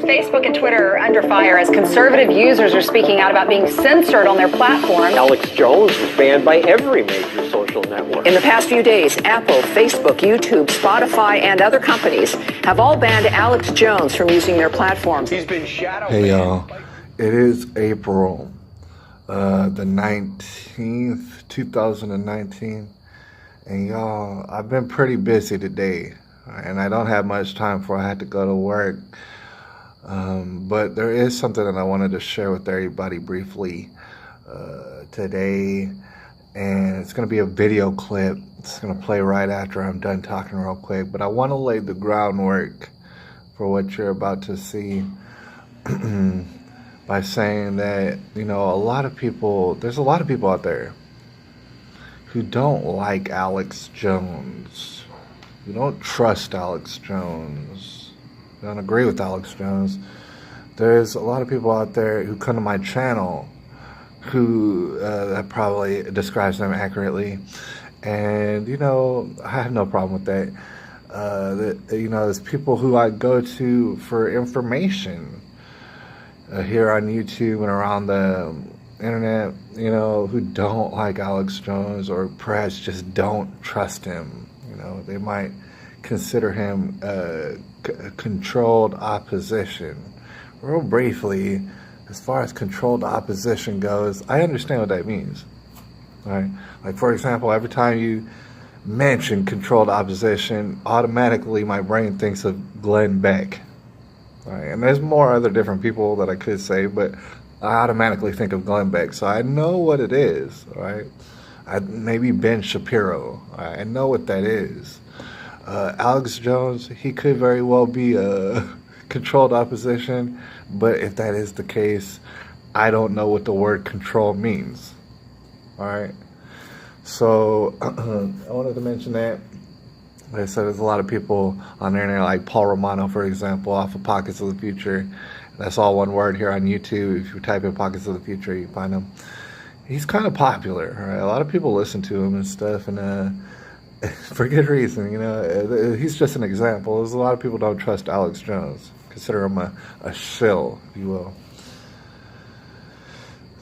Facebook and Twitter are under fire as conservative users are speaking out about being censored on their platform. Alex Jones is banned by every major social network. In the past few days, Apple, Facebook, YouTube, Spotify, and other companies have all banned Alex Jones from using their platforms. He's been shadow banned. Hey y'all, it is April the 19th, 2019, and y'all, I've been pretty busy today, and I don't have much time before I had to go to work. But there is something that I wanted to share with everybody briefly today, and it's going to be a video clip. It's going to play right after I'm done talking real quick, but I want to lay the groundwork for what you're about to see by saying that, you know, there's a lot of people out there who don't like Alex Jones, who don't trust Alex Jones, don't agree with Alex Jones. There's a lot of people out there who come to my channel who that probably describes them accurately, and you know, I have no problem with that. You know, there's people who I go to for information here on YouTube and around the internet, you know, who don't like Alex Jones, or perhaps just don't trust him. You know, they might consider him controlled opposition. Real briefly, as far as controlled opposition goes, I understand what that means. All right? Like, for example, every time you mention controlled opposition, automatically my brain thinks of Glenn Beck. All right? And there's more other different people that I could say, but I automatically think of Glenn Beck. So I know what it is. All right? Maybe Ben Shapiro. All right? I know what that is. Alex Jones, he could very well be a controlled opposition, but if that is the case, I don't know what the word control means. All right? So I wanted to mention that. Like I said, there's a lot of people on the internet, like Paul Romano, for example, off of Pockets of the Future. That's all one word here on YouTube. If you type in Pockets of the Future, you find him. He's kind of popular, right? A lot of people listen to him and stuff, and for good reason, you know. He's just an example. There's a lot of people don't trust Alex Jones, consider him a shill, if you will.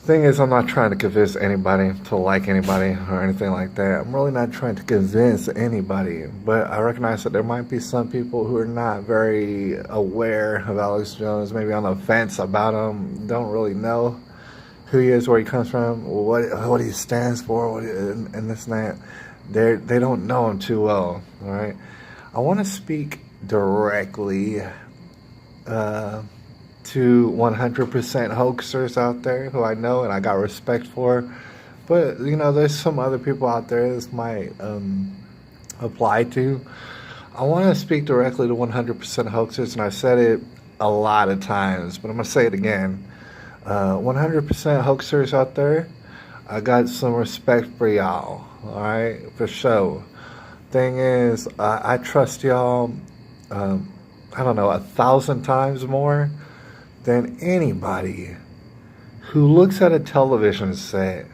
Thing is, I'm not trying to convince anybody to like anybody or anything like that. I'm really not trying to convince anybody, but I recognize that there might be some people who are not very aware of Alex Jones, maybe on the fence about him, don't really know who he is, where he comes from, what he stands for, and this and that. They don't know him too well. All right, I want to speak directly to 100% hoaxers out there who I know and I got respect for, but you know, there's some other people out there this might apply to. I want to speak directly to 100% hoaxers, and I said it a lot of times, but I'm gonna say it again. 100% hoaxers out there, I got some respect for y'all. All right, for sure. Thing is, I trust y'all, I don't know, 1,000 times more than anybody who looks at a television set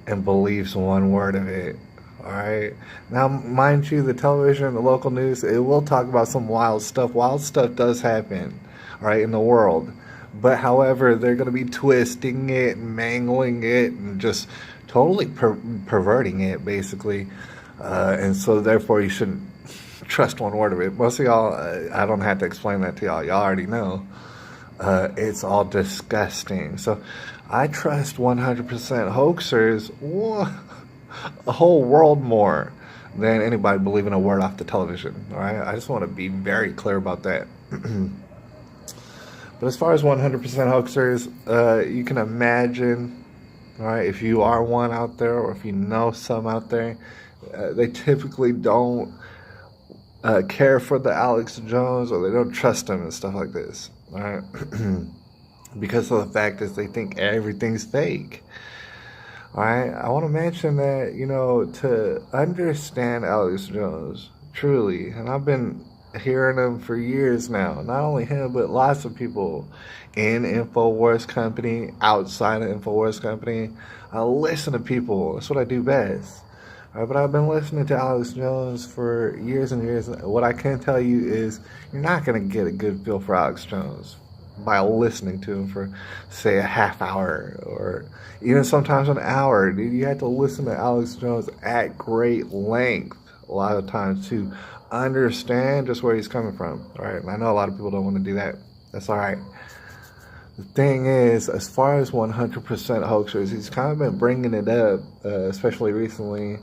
and believes one word of it. All right. Now, mind you, the television, the local news, it will talk about some wild stuff. Wild stuff does happen, all right, in the world. But however, they're going to be twisting it and mangling it and just totally perverting it, basically. And so therefore you shouldn't trust one word of it. Most of y'all, I don't have to explain that to y'all. Y'all already know. It's all disgusting. So I trust 100% hoaxers a whole world more than anybody believing a word off the television. All right? I just want to be very clear about that. But as far as 100% hoaxers, you can imagine, all right, if you are one out there or if you know some out there, they typically don't care for the Alex Jones, or they don't trust him and stuff like this, all right? Because of the fact that they think everything's fake. All right, I want to mention that, you know, to understand Alex Jones truly, and I've been hearing him for years now, not only him, but lots of people in InfoWars Company, outside of InfoWars Company. I listen to people. That's what I do best. But I've been listening to Alex Jones for years and years. What I can tell you is you're not going to get a good feel for Alex Jones by listening to him for, say, a half hour or even sometimes an hour. You have to listen to Alex Jones at great length a lot of times to understand just where he's coming from. All right, and I know a lot of people don't want to do that. That's all right. The thing is, as far as 100% hoaxers, he's kind of been bringing it up, especially recently.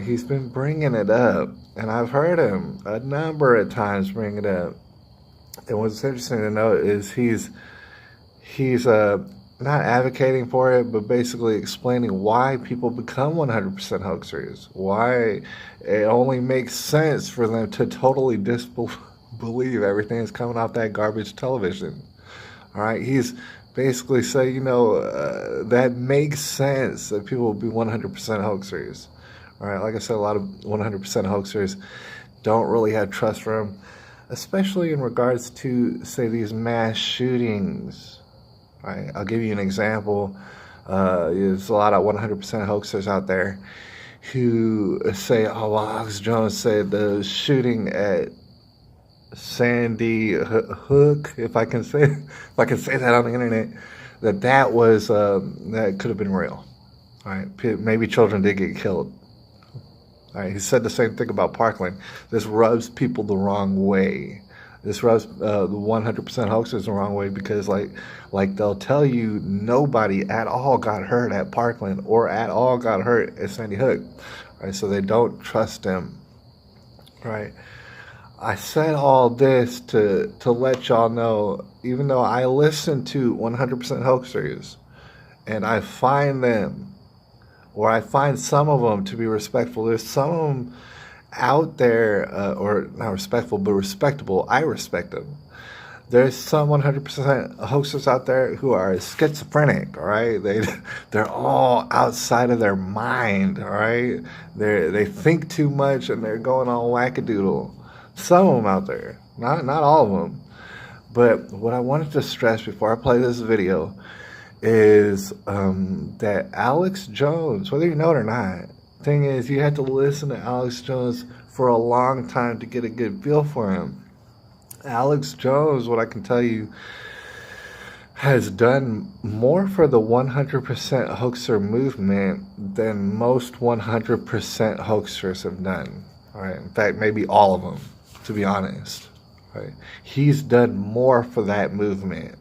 He's been bringing it up, and I've heard him a number of times bring it up. And what's interesting to note is he's not advocating for it, but basically explaining why people become 100% hoaxers. Why it only makes sense for them to totally disbelieve everything that's coming off that garbage television. All right, he's basically saying, that makes sense that people will be 100% hoaxers. All right, like I said, a lot of 100% hoaxers don't really have trust for him, especially in regards to, say, these mass shootings. All right, I'll give you an example. There's a lot of 100% hoaxers out there who say, oh, well, Alex Jones said the shooting at Sandy Hook, if I can say that on the internet, that was that could have been real. All right, maybe children did get killed. All right, he said the same thing about Parkland. This rubs people the wrong way. This rubs the 100% hoaxers the wrong way because, like they'll tell you nobody at all got hurt at Parkland or at all got hurt at Sandy Hook. All right, so they don't trust them. Right. I said all this to let y'all know, even though I listen to 100% hoaxers, and I find them, or I find some of them to be respectful. There's some of them out there, or not respectful, but respectable. I respect them. There's some 100% hoaxers out there who are schizophrenic, all right? They're all outside of their mind, all right? They think too much and they're going all wackadoodle. Some of them out there, not all of them. But what I wanted to stress before I play this video is that Alex Jones, whether you know it or not, thing is you have to listen to Alex Jones for a long time to get a good feel for him. Alex Jones, what I can tell you, has done more for the 100% hoaxer movement than most 100% hoaxers have done. All right, in fact, maybe all of them, to be honest. Right? He's done more for that movement.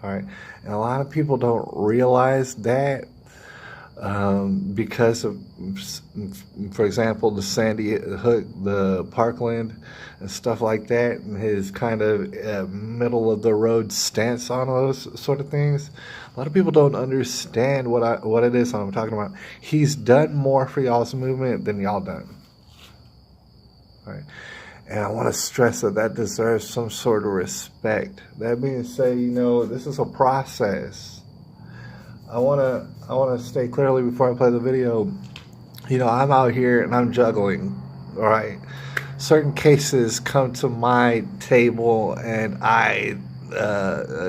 All right, and a lot of people don't realize that because of, for example, the Sandy Hook, the Parkland, and stuff like that, and his kind of middle of the road stance on those sort of things. A lot of people don't understand what it is I'm talking about. He's done more for y'all's movement than y'all done. All right. And I want to stress that deserves some sort of respect. That being said, this is a process. I want to state clearly before I play the video, I'm out here and I'm juggling, all right? Certain cases come to my table and I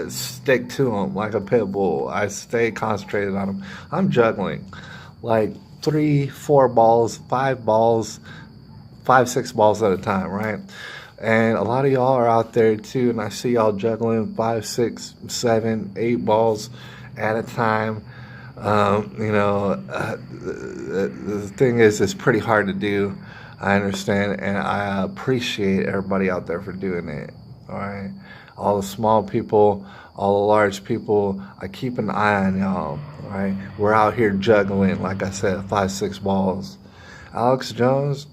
stick to them like a pit bull. I stay concentrated on them. I'm juggling like 3, 4 balls, 5 balls, 5, 6 balls at a time, right? And a lot of y'all are out there too, and I see y'all juggling 5, 6, 7, 8 balls at a time. The thing is, it's pretty hard to do. I understand, and I appreciate everybody out there for doing it. All right, all the small people, all the large people. I keep an eye on y'all. All right, we're out here juggling, like I said, 5, 6 balls. Alex Jones,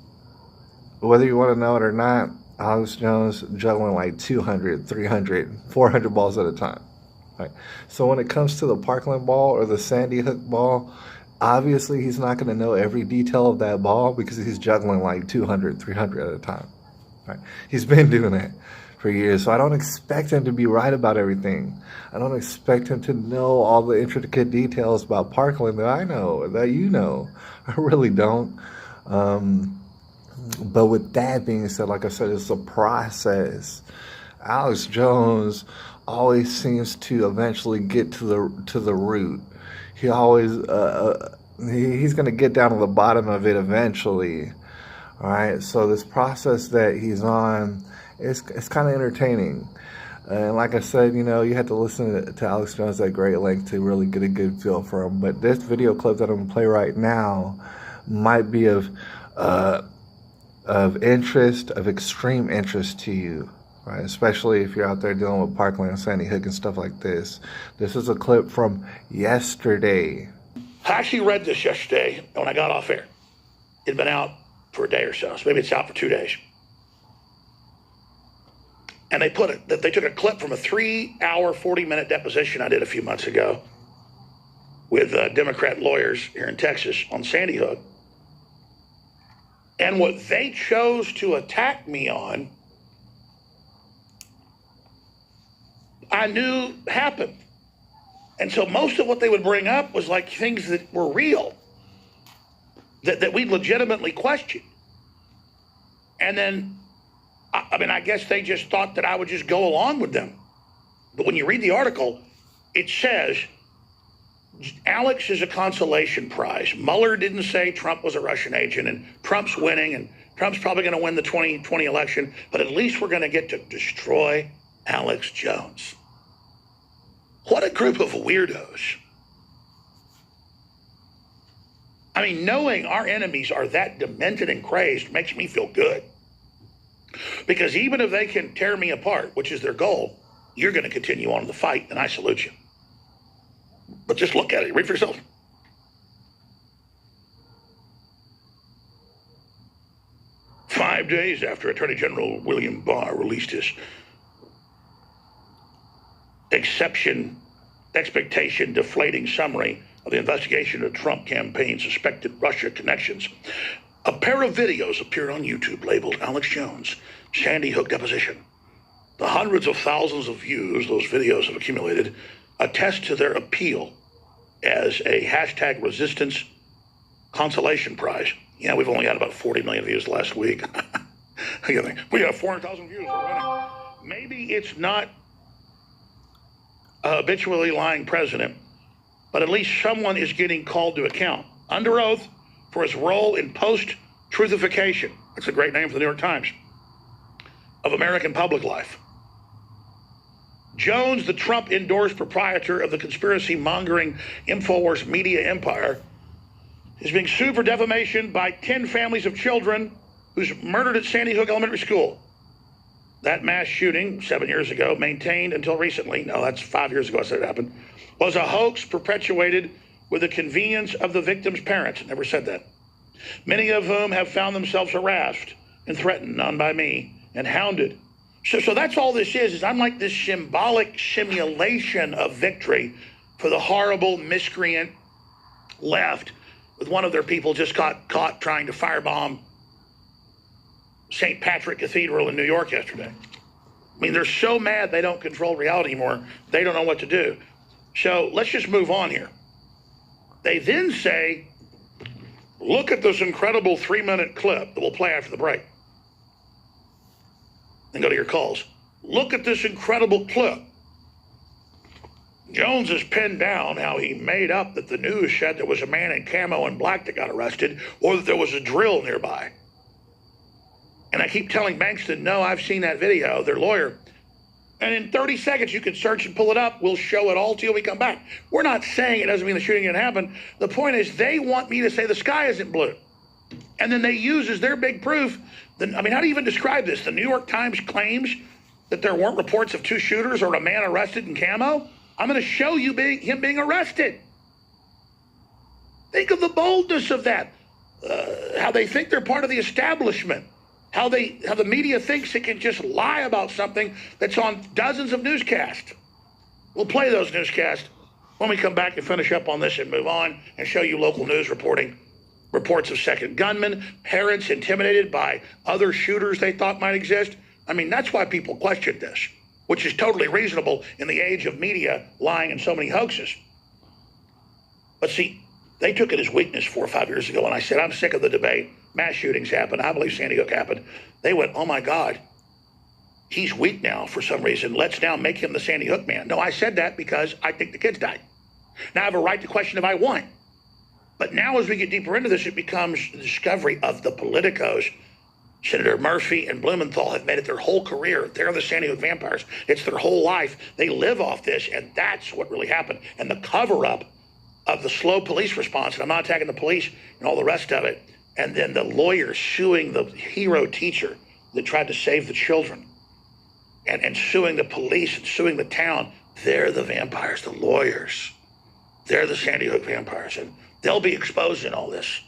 whether you want to know it or not, Alex Jones juggling like 200, 300, 400 balls at a time. Right. So when it comes to the Parkland ball or the Sandy Hook ball, obviously he's not going to know every detail of that ball because he's juggling like 200, 300 at a time. Right. He's been doing that for years, so I don't expect him to be right about everything. I don't expect him to know all the intricate details about Parkland that I know, that you know. I really don't. But with that being said, like I said, it's a process. Alex Jones always seems to eventually get to the root. He always He's going to get down to the bottom of it eventually. All right. So this process that he's on, it's kind of entertaining. And like I said, you know, you have to listen to Alex Jones at great length to really get a good feel for him. But this video clip that I'm going to play right now might be of interest, of extreme interest to you, right? Especially if you're out there dealing with Parkland, Sandy Hook, and stuff like this. This is a clip from yesterday. I actually read this yesterday when I got off air. It'd been out for a day or so maybe it's out for 2 days. And they took a clip from a 3-hour, 40-minute deposition I did a few months ago with Democrat lawyers here in Texas on Sandy Hook. And what they chose to attack me on, I knew happened. And so most of what they would bring up was like things that were real, that we legitimately questioned. And then, I guess they just thought that I would just go along with them. But when you read the article, it says Alex is a consolation prize. Mueller didn't say Trump was a Russian agent, and Trump's winning, and Trump's probably going to win the 2020 election, but at least we're going to get to destroy Alex Jones. What a group of weirdos. I mean, knowing our enemies are that demented and crazed makes me feel good. Because even if they can tear me apart, which is their goal, you're going to continue on in the fight, and I salute you. But just look at it. Read for yourself. "5 days after Attorney General William Barr released his expectation deflating summary of the investigation of Trump campaign suspected Russia connections, a pair of videos appeared on YouTube labeled Alex Jones Sandy Hook deposition. The hundreds of thousands of views those videos have accumulated attest to their appeal as a hashtag resistance consolation prize." Yeah, we've only got about 40 million views last week. We got 400,000 views. We're winning. Maybe it's not a habitually lying president, but at least someone is getting called to account under oath for his role in post-truthification. That's a great name for the New York Times. Of American public life. Jones, the Trump-endorsed proprietor of the conspiracy-mongering InfoWars media empire, is being sued for defamation by 10 families of children who's murdered at Sandy Hook Elementary School. That mass shooting 7 years ago, maintained until recently, no, that's 5 years ago I said it happened, was a hoax perpetuated with the convenience of the victim's parents. I never said that. Many of whom have found themselves harassed and threatened, none by me, and hounded. So that's all this is I'm like this symbolic simulation of victory for the horrible miscreant left, with one of their people just got caught trying to firebomb St. Patrick Cathedral in New York yesterday. I mean, they're so mad they don't control reality anymore. They don't know what to do. So let's just move on here. They then say, look at this incredible 3-minute clip that we'll play after the break. Then go to your calls. Look at this incredible clip. Jones has pinned down how he made up that the news said there was a man in camo and black that got arrested, or that there was a drill nearby. And I keep telling Bankston, no, I've seen that video, their lawyer. And in 30 seconds, you can search and pull it up. We'll show it all to you when we come back. We're not saying it doesn't mean the shooting didn't happen. The point is they want me to say the sky isn't blue. And then they use as their big proof. How do you even describe this? The New York Times claims that there weren't reports of 2 shooters or a man arrested in camo. I'm going to show you him being arrested. Think of the boldness of that. How they think they're part of the establishment. How the media thinks it can just lie about something that's on dozens of newscasts. We'll play those newscasts when we come back and finish up on this and move on and show you local news reporting. Reports of second gunmen, parents intimidated by other shooters they thought might exist. I mean, that's why people questioned this, which is totally reasonable in the age of media lying in so many hoaxes. But see, they took it as weakness 4 or 5 years ago when I said, I'm sick of the debate. Mass shootings happened. I believe Sandy Hook happened. They went, oh my God, he's weak now for some reason. Let's now make him the Sandy Hook man. No, I said that because I think the kids died. Now I have a right to question if I want. But now as we get deeper into this, it becomes the discovery of the politicos. Senator Murphy and Blumenthal have made it their whole career. They're the Sandy Hook vampires. It's their whole life. They live off this, and that's what really happened. And the cover-up of the slow police response, and I'm not attacking the police and all the rest of it, and then the lawyers suing the hero teacher that tried to save the children, and suing the police and suing the town. They're the vampires, the lawyers. They're the Sandy Hook vampires, and they'll be exposed in all this.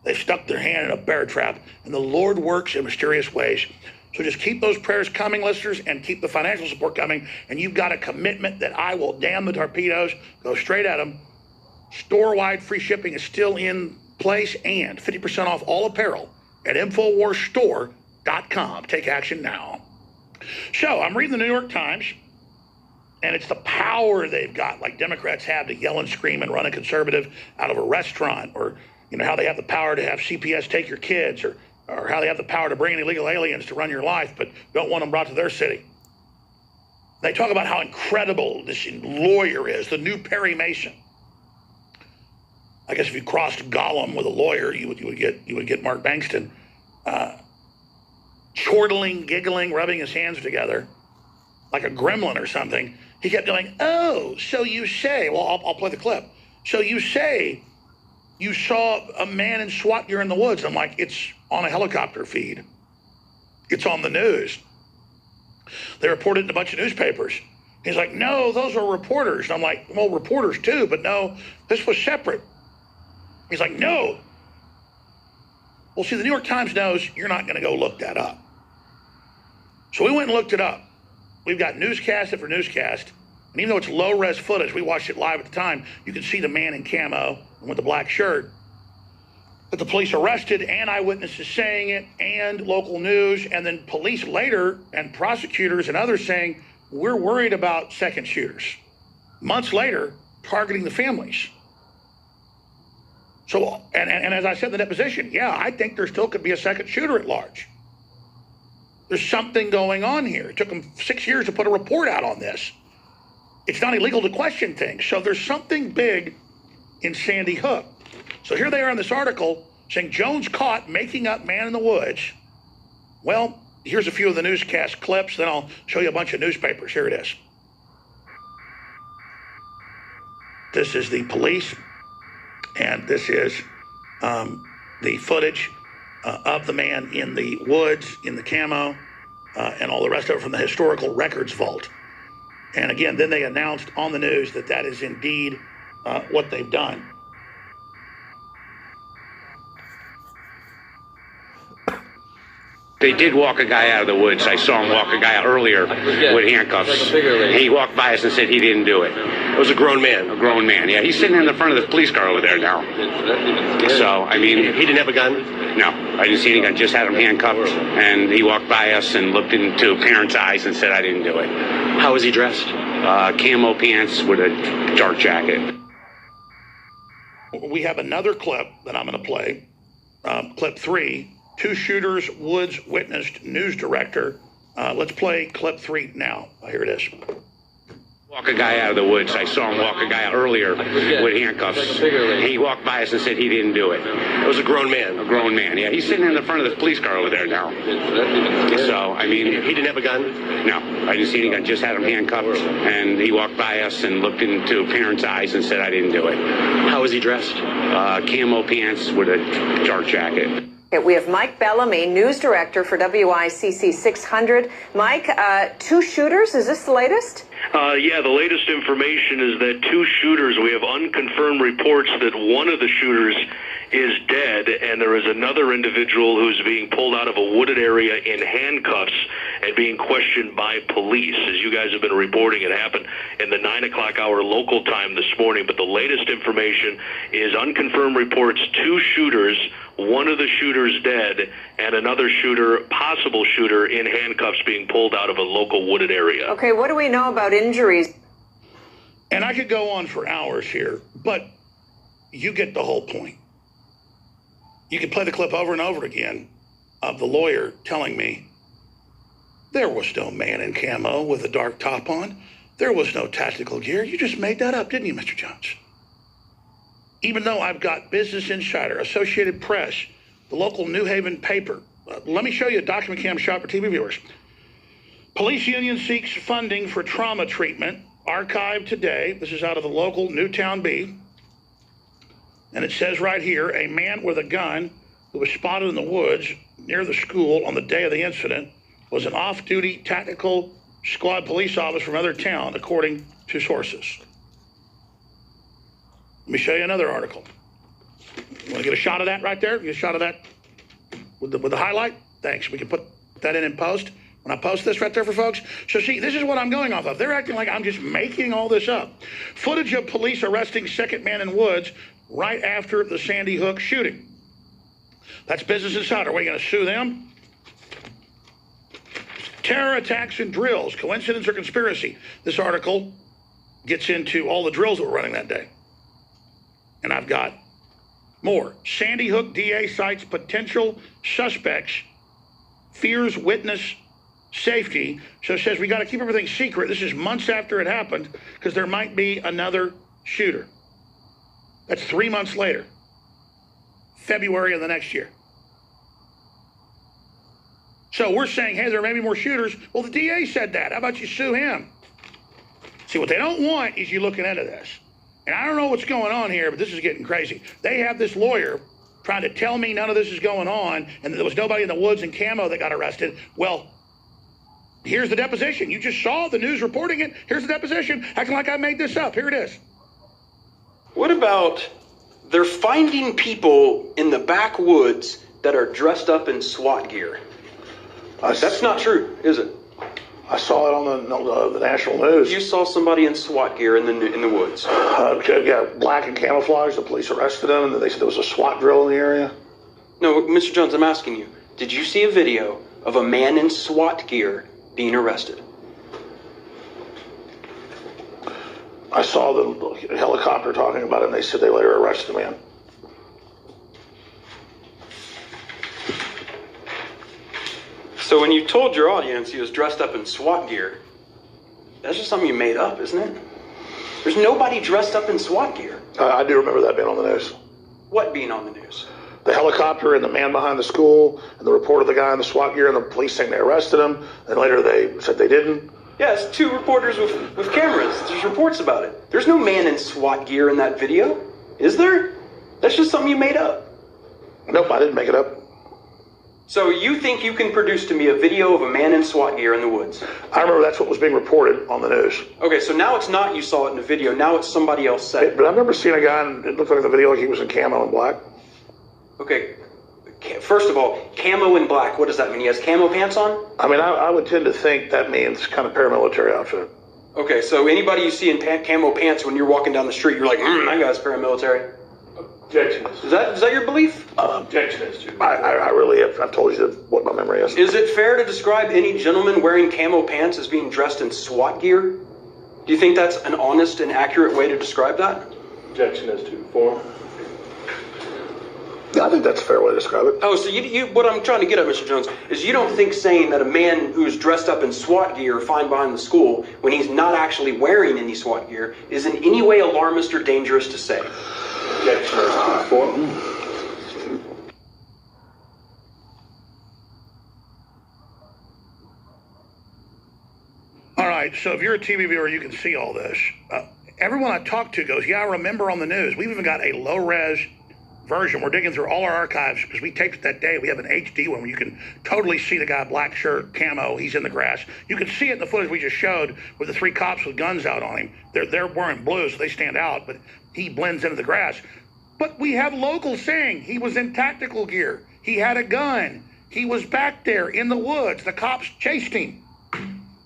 They've stuck their hand in a bear trap, and the Lord works in mysterious ways. So just keep those prayers coming, listeners, and keep the financial support coming. And you've got a commitment that I will damn the torpedoes, go straight at them. Store-wide free shipping is still in place, and 50% off all apparel at InfoWarsStore.com. Take action now. So I'm reading the New York Times, and it's the power they've got, like Democrats have, to yell and scream and run a conservative out of a restaurant, or how they have the power to have CPS take your kids, or how they have the power to bring in illegal aliens to run your life, but don't want them brought to their city. They talk about how incredible this lawyer is, the new Perry Mason. I guess if you crossed Gollum with a lawyer, you would get Mark Bankston, chortling, giggling, rubbing his hands together like a gremlin or something. He kept going, "Oh, so you say?" Well, I'll play the clip. "So you say you saw a man in SWAT gear in the woods?" I'm like, "It's on a helicopter feed. It's on the news. They reported in a bunch of newspapers." He's like, "No, those are reporters." And I'm like, "Well, reporters too, but no, this was separate." He's like, "No." Well, see, the New York Times knows you're not going to go look that up. So we went and looked it up. We've got newscast after newscast. And even though it's low-res footage, we watched it live at the time, you can see the man in camo and with the black shirt that the police arrested, and eyewitnesses saying it, and local news, and then police later and prosecutors and others saying, "We're worried about second shooters." Months later, targeting the families. So, and as I said in the deposition, yeah, I think there still could be a second shooter at large. There's something going on here. It took them 6 years to put a report out on this. It's not illegal to question things. So there's something big in Sandy Hook. So here they are in this article saying Jones caught making up man in the woods. Well, here's a few of the newscast clips. Then I'll show you a bunch of newspapers. Here it is. This is the police. And this is the footage of the man in the woods, in the camo, and all the rest of it from the historical records vault. And again, then they announced on the news that that is indeed what they've done. They did walk a guy out of the woods. I saw him walk a guy out earlier with handcuffs. He walked by us and said he didn't do it. It was a grown man. A grown man, yeah. He's sitting in the front of the police car over there now. So, I mean... He didn't have a gun? No, I didn't see any gun. Just had him handcuffed. And he walked by us and looked into parents' eyes and said, "I didn't do it." How was he dressed? Camo pants with a dark jacket. We have another clip that I'm going to play. Clip 3. 2 shooters, Woods witnessed, news director. Let's play clip 3 now. Here it is. Walk a guy out of the woods. I saw him walk a guy out earlier with handcuffs. He walked by us and said he didn't do it. It was a grown man. A grown man, yeah. He's sitting in the front of the police car over there now. So, I mean... He didn't have a gun? No, I didn't see any gun. Just had him handcuffed. And he walked by us and looked into parents' eyes and said, "I didn't do it." How was he dressed? Camo pants with a dark jacket. We have Mike Bellamy, news director for WICC 600. Mike, 2 shooters, is this the latest? Yeah, the latest information is that 2 shooters, we have unconfirmed reports that one of the shooters is dead, and there is another individual who's being pulled out of a wooded area in handcuffs and being questioned by police. As you guys have been reporting, it happened in the 9 o'clock hour local time this morning, but the latest information is unconfirmed reports, 2 shooters, one of the shooters dead, and another shooter, possible shooter, in handcuffs being pulled out of a local wooded area. Okay, what do we know about injuries? And I could go on for hours here, but you get the whole point. You can play the clip over and over again of the lawyer telling me there was no man in camo with a dark top on. There was no tactical gear. You just made that up, didn't you, Mr. Jones? even though I've got Business Insider, Associated Press, the local New Haven paper. Let me show you a document cam shot for TV viewers. Police union seeks funding for trauma treatment. Archived today. This is out of the local Newtown Bee. And it says right here, a man with a gun who was spotted in the woods near the school on the day of the incident was an off-duty tactical squad police officer from another town, according to sources. Let me show you another article. Want to get a shot of that right there? Get a shot of that with the highlight? Thanks. We can put that in post when I post this right there for folks. So see, this is what I'm going off of. They're acting like I'm just making all this up. Footage of police arresting second man in woods right after the Sandy Hook shooting. That's Business Insider. Are we going to sue them? Terror attacks and drills, coincidence or conspiracy? This article gets into all the drills that were running that day. And I've got more. Sandy Hook DA cites potential suspects, fears witness safety. So it says we got to keep everything secret. This is months after it happened because there might be another shooter. That's 3 months later, February of the next year. So we're saying, hey, there may be more shooters. Well, the DA said that. How about you sue him? See, what they don't want is you looking into this. And I don't know what's going on here, but this is getting crazy. They have this lawyer trying to tell me none of this is going on and that there was nobody in the woods in camo that got arrested. Well, here's the deposition. You just saw the news reporting it. Here's the deposition, acting like I made this up. Here it is. What about they're finding people in the backwoods that are dressed up in SWAT gear? That's not true, is it? I saw it on the national news. You saw somebody in SWAT gear in the woods. Yeah, black and camouflage. The police arrested him, and they said there was a SWAT drill in the area. No, Mr. Jones, I'm asking you. Did you see a video of a man in SWAT gear being arrested? I saw the helicopter talking about it, and they said they later arrested the man. So when you told your audience he was dressed up in SWAT gear, that's just something you made up, isn't it? There's nobody dressed up in SWAT gear. I do remember that being on the news. What being on the news? The helicopter and the man behind the school and the report of the guy in the SWAT gear and the police saying they arrested him, and later they said they didn't. Yes, 2 reporters with cameras. There's reports about it. There's no man in SWAT gear in that video, is there? That's just something you made up. Nope, I didn't make it up. So you think you can produce to me a video of a man in SWAT gear in the woods? I remember that's what was being reported on the news. Okay, so now it's not you saw it in the video. Now it's somebody else said it. But I remember seeing a guy, and it looked like in the video like he was in camo and black. Okay, first of all, camo and black, what does that mean? He has camo pants on? I mean, I would tend to think that means kind of paramilitary outfit. Okay, so anybody you see in camo pants when you're walking down the street, you're like, that guy's paramilitary. Objection. Is that your belief? Objection is to. I really have. I've told you what my memory is. Is it fair to describe any gentleman wearing camo pants as being dressed in SWAT gear? Do you think that's an honest and accurate way to describe that? Objection is to form. I think that's a fair way to describe it. Oh, so you what I'm trying to get at, Mr. Jones, is you don't think saying that a man who's dressed up in SWAT gear fine behind the school when he's not actually wearing any SWAT gear is in any way alarmist or dangerous to say? Objection is to form. All right, so if you're a TV viewer, you can see all this. Everyone I talk to goes, yeah, I remember on the news. We've even got a low-res version. We're digging through all our archives because we taped it that day. We have an HD one where you can totally see the guy, black shirt, camo. He's in the grass. You can see it in the footage we just showed with the 3 cops with guns out on him. They're wearing blue, so they stand out, but he blends into the grass. But we have locals saying he was in tactical gear. He had a gun. He was back there in the woods. The cops chased him.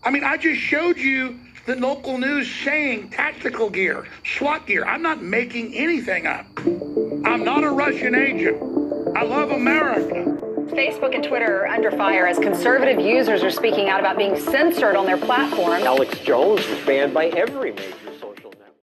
I mean, I just showed you the local news saying tactical gear, SWAT gear. I'm not making anything up. I'm not a Russian agent. I love America. Facebook and Twitter are under fire as conservative users are speaking out about being censored on their platform. Alex Jones was banned by every major